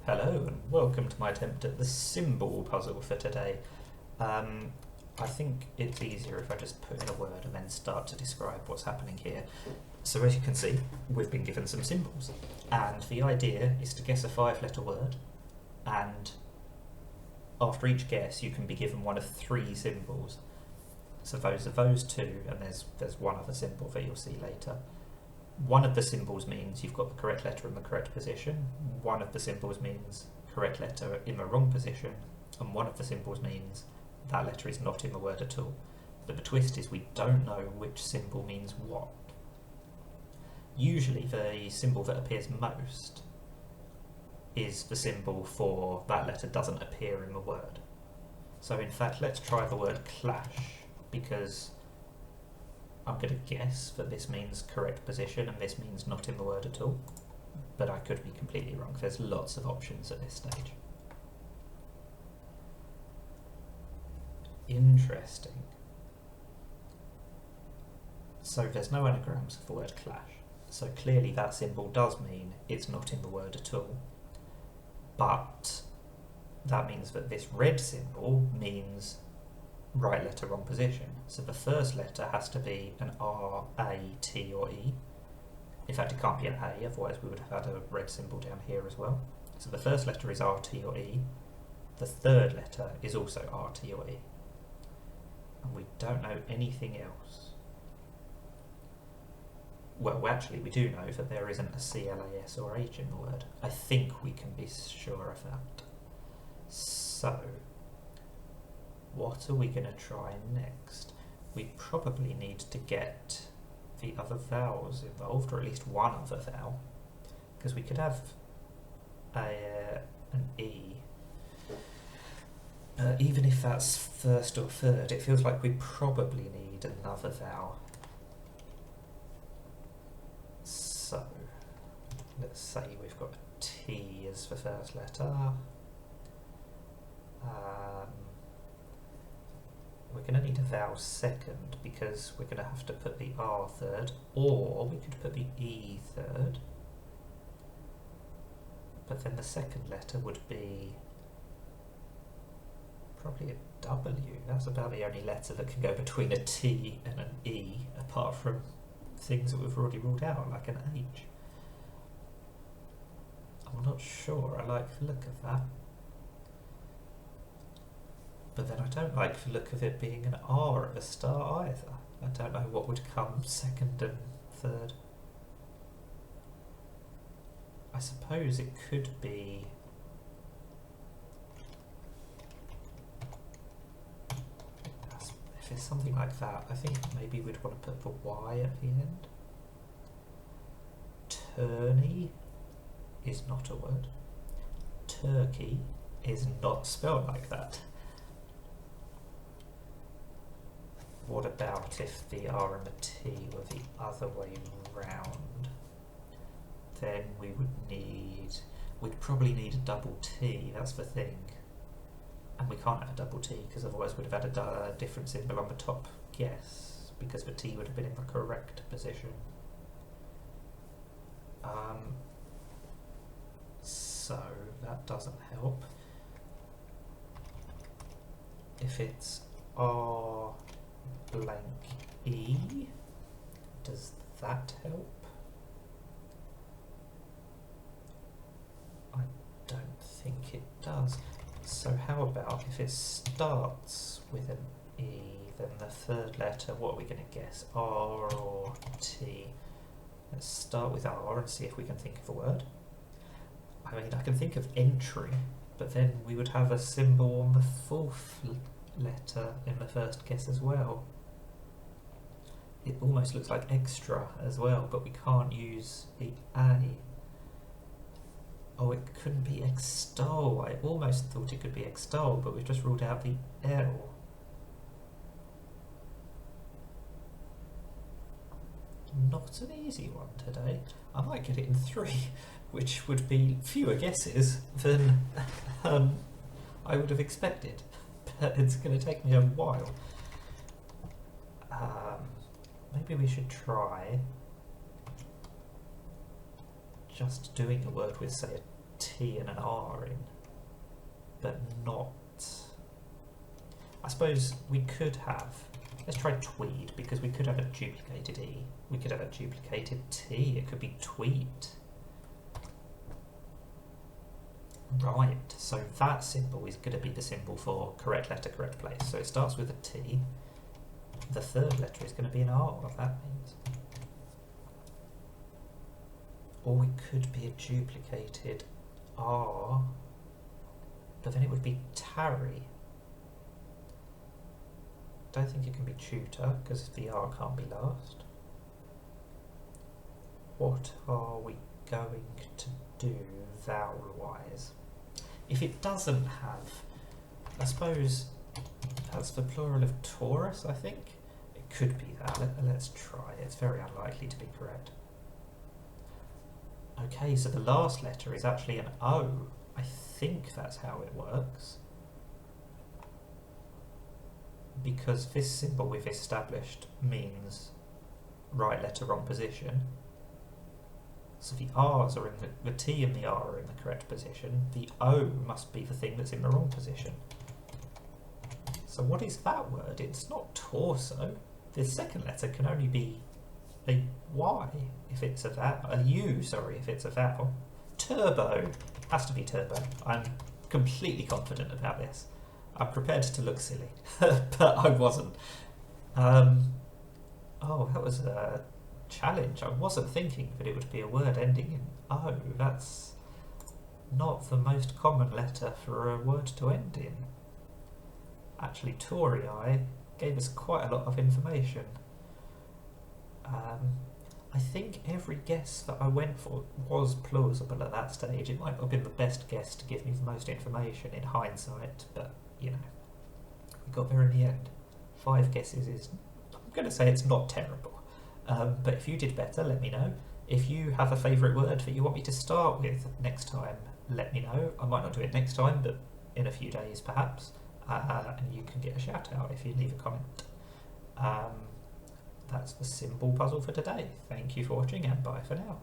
Hello and welcome to my attempt at the Symble puzzle for today. I think it's easier if I just put in a word and then start to describe what's happening here. So as you can see, we've been given some symbols, and the idea is to guess a 5-letter word, and after each guess you can be given one of 3 symbols. So those are those 2, and there's one other symbol that you'll see later. One of the symbols means you've got the correct letter in the correct position, one of the symbols means correct letter in the wrong position, and one of the symbols means that letter is not in the word at all. But the twist is we don't know which symbol means what. Usually the symbol that appears most is the symbol for that letter doesn't appear in the word. So in fact, let's try the word clash, because I'm going to guess that this means correct position and this means not in the word at all, but I could be completely wrong. There's lots of options at this stage. Interesting. So there's no anagrams for the word clash, so clearly that symbol does mean it's not in the word at all, but that means that this red symbol means right letter, wrong position. So the first letter has to be an R, A, T or E. In fact, it can't be an A, otherwise we would have had a red symbol down here as well. So the first letter is R, T or E. The third letter is also R, T or E. And we don't know anything else. Well, actually we do know that there isn't a C, L, A, S or H in the word. I think we can be sure of that. So what are we going to try next? We probably need to get the other vowels involved, or at least one other vowel, because we could have an E. Even if that's first or third, it feels like we probably need another vowel. So let's say we've got a T as the first letter. We're going to need a vowel second because we're going to have to put the R third, or we could put the E third, but then the second letter would be probably a W. That's about the only letter that can go between a T and an E, apart from things that we've already ruled out, like an H. I'm not sure I like the look of that. But then I don't like the look of it being an R at the start either. I don't know what would come second and third. I suppose it could be if it's something like that, I think maybe we'd want to put the Y at the end. Tourney is not a word. Turkey is not spelled like that. What about if the R and the T were the other way round? Then we'd probably need a double T, that's the thing. And we can't have a double T because otherwise we'd have had a different symbol on the top guess, because the T would have been in the correct position. So that doesn't help. If it's R blank E, does that help? I don't think it does. So how about if it starts with an E, then the third letter, what are we going to guess? R or T? Let's start with R and see if we can think of a word. I mean, I can think of entry, but then we would have a symbol on the 4th letter in the first guess as well. It almost looks like extra as well, but we can't use the A. Oh, it couldn't be extol. I almost thought it could be extol, but we've just ruled out the L. Not an easy one today. I might get it in 3, which would be fewer guesses than I would have expected, but it's going to take me a while. Maybe we should try just doing a word with, say, a T and an R in, but not... I suppose we could have... Let's try tweed, because we could have a duplicated E. We could have a duplicated T. It could be tweet. Right, so that symbol is going to be the symbol for correct letter, correct place. So it starts with a T. The third letter is going to be an R, that means. Or it could be a duplicated R, but then it would be tarry. Don't think it can be tutor, because the R can't be last. What are we going to do vowel-wise? If it doesn't have, I suppose that's the plural of Taurus, I think. It could be that. Let's try. It's very unlikely to be correct. Okay, so the last letter is actually an O. I think that's how it works. Because this symbol we've established means right letter, wrong position. So the R's are in the T and the R are in the correct position. The O must be the thing that's in the wrong position. So what is that word? It's not torso. The second letter can only be a Y if it's a vowel. A U, sorry, if it's a vowel. Turbo. Has to be turbo. I'm completely confident about this. I'm prepared to look silly, but I wasn't. Oh, that was a challenge. I wasn't thinking that it would be a word ending in O. That's not the most common letter for a word to end in. Actually, Torii gave us quite a lot of information. I think every guess that I went for was plausible at that stage. It might not have been the best guess to give me the most information in hindsight, but, you know, we got there in the end. 5 guesses is, I'm going to say it's not terrible. But if you did better, let me know. If you have a favourite word that you want me to start with next time, let me know. I might not do it next time, but in a few days perhaps. And you can get a shout out if you leave a comment. That's the Symble puzzle for today. Thank you for watching and bye for now.